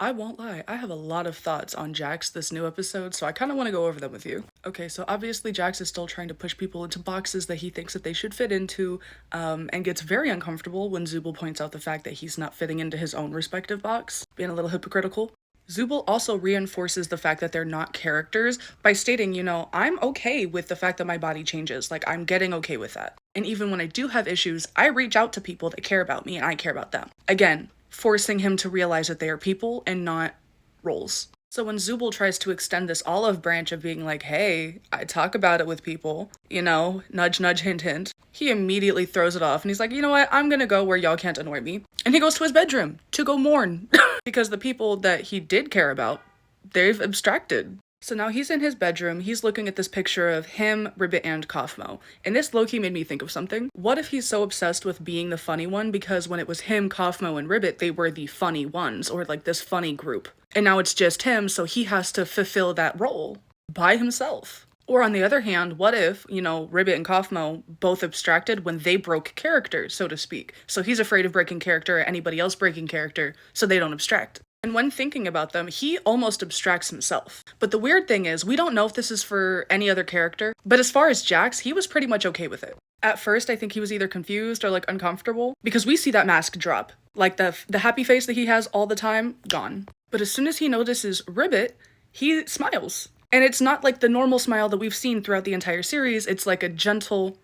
I won't lie, I have a lot of thoughts on Jax this new episode, so I kind of want to go over them with you. Okay, so obviously Jax is still trying to push people into boxes that he thinks that they should fit into, and gets very uncomfortable when Zubul points out the fact that he's not fitting into his own respective box, being a little hypocritical. Zubul also reinforces the fact that they're not characters by stating, I'm okay with the fact that my body changes, like I'm getting okay with that. And even when I do have issues, I reach out to people that care about me and I care about them. Again, forcing him to realize that they are people and not roles. So when Zubul tries to extend this olive branch of being like, hey, I talk about it with people, nudge, nudge, hint, hint, he immediately throws it off and he's like, you know what, I'm gonna go where y'all can't annoy me. And he goes to his bedroom to go mourn because the people that he did care about, they've abstracted. So now he's in his bedroom, he's looking at this picture of him, Ribbit, and Kaufmo. And this low-key made me think of something. What if he's so obsessed with being the funny one because when it was him, Kaufmo, and Ribbit, they were the funny ones, or like this funny group. And now it's just him, so he has to fulfill that role by himself. Or on the other hand, what if, Ribbit and Kaufmo both abstracted when they broke character, so to speak. So he's afraid of breaking character or anybody else breaking character, so they don't abstract. And when thinking about them, he almost abstracts himself. But the weird thing is, we don't know if this is for any other character, but as far as Jax, he was pretty much okay with it. At first, I think he was either confused or like uncomfortable, because we see that mask drop. Like the happy face that he has all the time, gone. But as soon as he notices Ribbit, he smiles. And it's not like the normal smile that we've seen throughout the entire series, it's like a gentle,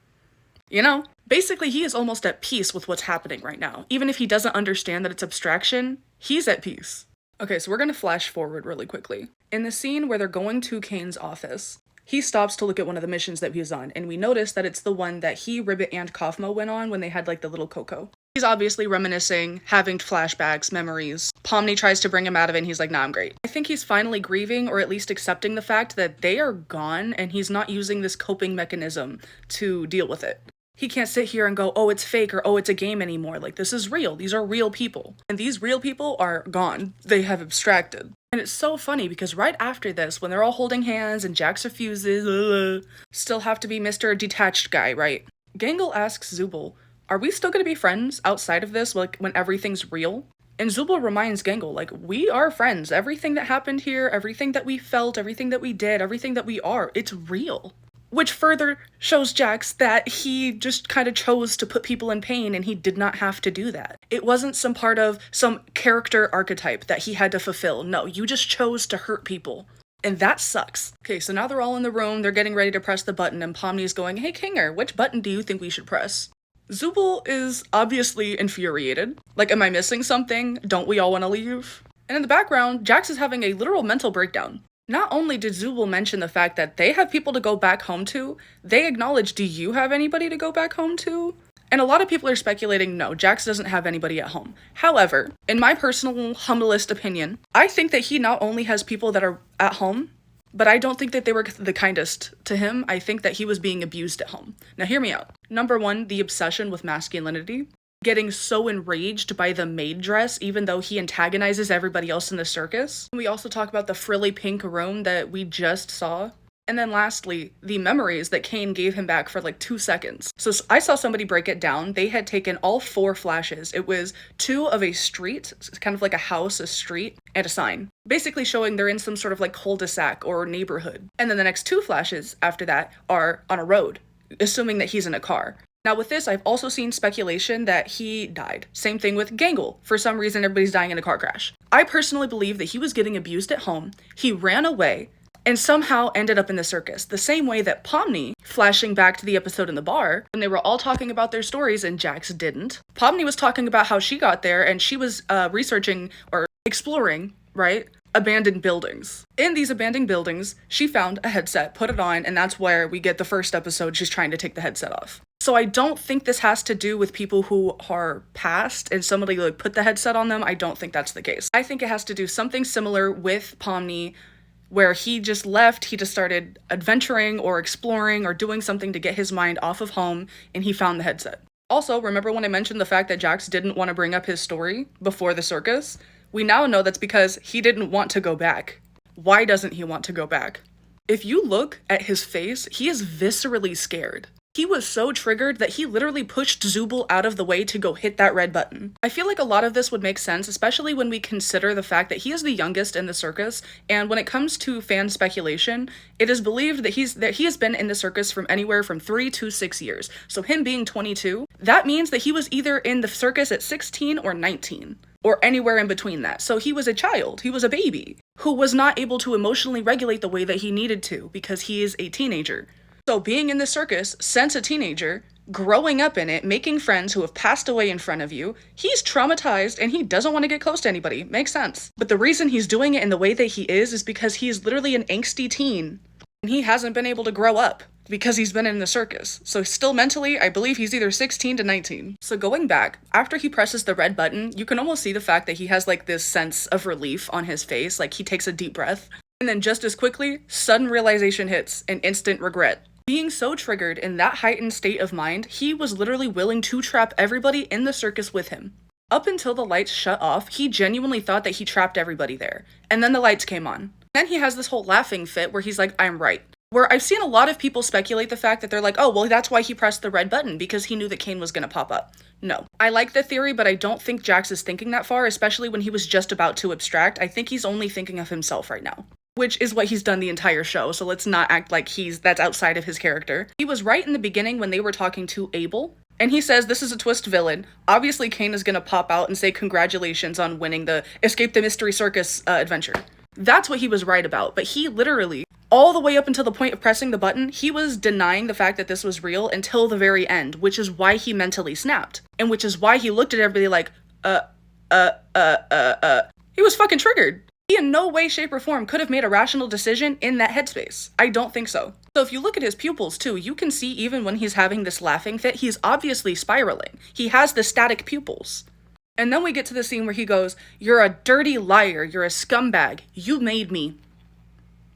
Basically, he is almost at peace with what's happening right now. Even if he doesn't understand that it's abstraction, he's at peace. Okay, so we're gonna flash forward really quickly. In the scene where they're going to Kane's office, he stops to look at one of the missions that he was on, and we notice that it's the one that he, Ribbit, and Kaufmo went on when they had like the little Coco. He's obviously reminiscing, having flashbacks, memories. Pomni tries to bring him out of it and he's like, nah, I'm great. I think he's finally grieving or at least accepting the fact that they are gone and he's not using this coping mechanism to deal with it. He can't sit here and go, oh, it's fake or oh, it's a game anymore. Like, this is real. These are real people. And these real people are gone. They have abstracted. And it's so funny because right after this, when they're all holding hands and Jax refuses, still have to be Mr. Detached guy, right? Gangle asks Zubul, are we still gonna be friends outside of this, like, when everything's real? And Zubul reminds Gangle, like, we are friends. Everything that happened here, everything that we felt, everything that we did, everything that we are, it's real. Which further shows Jax that he just kind of chose to put people in pain and he did not have to do that. It wasn't some part of some character archetype that he had to fulfill. No, you just chose to hurt people. And that sucks. Okay, so now they're all in the room, they're getting ready to press the button, and Pomni's going, hey Kinger, which button do you think we should press? Zubul is obviously infuriated. Like, am I missing something? Don't we all want to leave? And in the background, Jax is having a literal mental breakdown. Not only did Zubul mention the fact that they have people to go back home to, they acknowledge, do you have anybody to go back home to? And a lot of people are speculating, no, Jax doesn't have anybody at home. However, in my personal, humblest opinion, I think that he not only has people that are at home, but I don't think that they were the kindest to him. I think that he was being abused at home. Now hear me out. Number one, the obsession with masculinity. Getting so enraged by the maid dress, even though he antagonizes everybody else in the circus. We also talk about the frilly pink room that we just saw. And then lastly, the memories that Kane gave him back for like 2 seconds. So I saw somebody break it down. They had taken all 4 flashes. It was 2 of a street, kind of like a house, a street, and a sign. Basically showing they're in some sort of like cul-de-sac or neighborhood. And then the next 2 flashes after that are on a road, assuming that he's in a car. Now with this, I've also seen speculation that he died. Same thing with Gangle. For some reason, everybody's dying in a car crash. I personally believe that he was getting abused at home, he ran away, and somehow ended up in the circus. The same way that Pomni, flashing back to the episode in the bar, when they were all talking about their stories and Jax didn't, Pomni was talking about how she got there and she was researching or exploring, right? Abandoned buildings. In these abandoned buildings, she found a headset, put it on, and that's where we get the first episode, she's trying to take the headset off. So I don't think this has to do with people who are past and somebody like put the headset on them. I don't think that's the case. I think it has to do something similar with Pomni, where he just left, he just started adventuring or exploring or doing something to get his mind off of home, and he found the headset. Also, remember when I mentioned the fact that Jax didn't want to bring up his story before the circus? We now know that's because he didn't want to go back. Why doesn't he want to go back? If you look at his face, he is viscerally scared. He was so triggered that he literally pushed Zubul out of the way to go hit that red button. I feel like a lot of this would make sense, especially when we consider the fact that he is the youngest in the circus, and when it comes to fan speculation, it is believed that he has been in the circus from anywhere from 3 to 6 years. So him being 22, that means that he was either in the circus at 16 or 19. Or anywhere in between that. So he was a child, he was a baby, who was not able to emotionally regulate the way that he needed to because he is a teenager. So being in the circus since a teenager, growing up in it, making friends who have passed away in front of you, he's traumatized and he doesn't want to get close to anybody. Makes sense. But the reason he's doing it in the way that he is because he's literally an angsty teen. And he hasn't been able to grow up because he's been in the circus. So still mentally, I believe he's either 16 to 19. So going back, after he presses the red button, you can almost see the fact that he has like this sense of relief on his face, like he takes a deep breath. And then just as quickly, sudden realization hits and instant regret. Being so triggered in that heightened state of mind, he was literally willing to trap everybody in the circus with him. Up until the lights shut off, he genuinely thought that he trapped everybody there. And then the lights came on. Then he has this whole laughing fit where he's like, I'm right. Where I've seen a lot of people speculate the fact that they're like, oh, well, that's why he pressed the red button, because he knew that Kane was gonna pop up. No. I like the theory, but I don't think Jax is thinking that far, especially when he was just about to abstract. I think he's only thinking of himself right now. Which is what he's done the entire show, so let's not act like that's outside of his character. He was right in the beginning when they were talking to Abel, and he says this is a twist villain. Obviously, Kane is gonna pop out and say congratulations on winning the Escape the Mystery Circus adventure. That's what he was right about, but he literally, all the way up until the point of pressing the button, he was denying the fact that this was real until the very end, which is why he mentally snapped. And which is why he looked at everybody like, He was fucking triggered. He in no way, shape, or form could have made a rational decision in that headspace. I don't think so. So if you look at his pupils too, you can see even when he's having this laughing fit, he's obviously spiraling. He has the static pupils. And then we get to the scene where he goes, you're a dirty liar, you're a scumbag, you made me.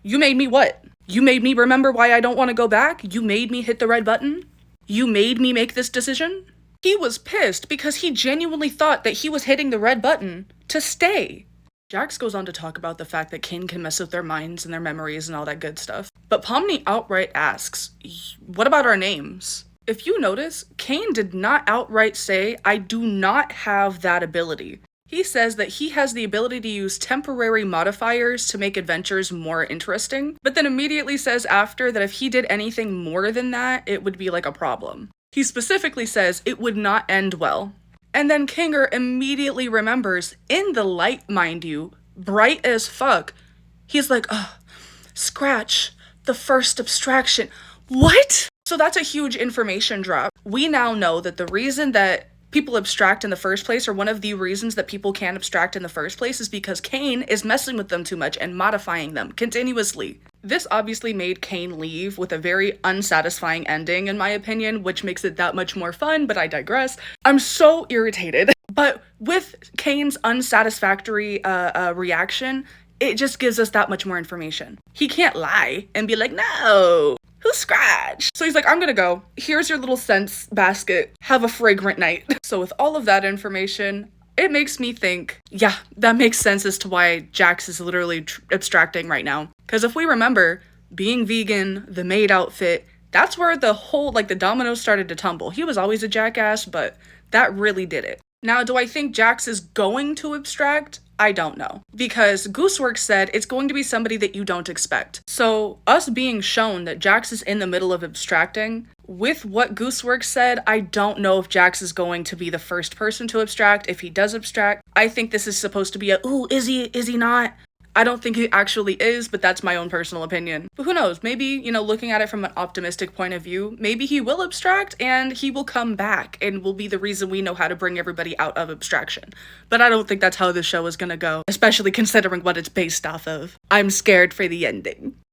You made me what? You made me remember why I don't want to go back? You made me hit the red button? You made me make this decision? He was pissed because he genuinely thought that he was hitting the red button to stay. Jax goes on to talk about the fact that Kane can mess with their minds and their memories and all that good stuff. But Pomni outright asks, what about our names? If you notice, Kane did not outright say, I do not have that ability. He says that he has the ability to use temporary modifiers to make adventures more interesting, but then immediately says after that if he did anything more than that, it would be like a problem. He specifically says it would not end well. And then Kinger immediately remembers, in the light, mind you, bright as fuck, he's like, Scratch, the first abstraction. What? So that's a huge information drop. We now know that the reason that people abstract in the first place, or one of the reasons that people can abstract in the first place, is because Kane is messing with them too much and modifying them continuously. This obviously made Kane leave with a very unsatisfying ending, in my opinion, which makes it that much more fun, but I digress. I'm so irritated. But with Kane's unsatisfactory reaction, it just gives us that much more information. He can't lie and be like, no, who's Scratch? So he's like, I'm gonna go. Here's your little scents basket. Have a fragrant night. So with all of that information, it makes me think, yeah, that makes sense as to why Jax is literally abstracting right now. Because if we remember, being vegan, the maid outfit, that's where the whole, the dominoes started to tumble. He was always a jackass, but that really did it. Now, do I think Jax is going to abstract? I don't know. Because Gooseworks said it's going to be somebody that you don't expect. So us being shown that Jax is in the middle of abstracting, with what Gooseworks said, I don't know if Jax is going to be the first person to abstract. If he does abstract, I think this is supposed to be ooh, is he not? I don't think he actually is, but that's my own personal opinion. But who knows, maybe, looking at it from an optimistic point of view, maybe he will abstract and he will come back and will be the reason we know how to bring everybody out of abstraction. But I don't think that's how this show is gonna go, especially considering what it's based off of. I'm scared for the ending.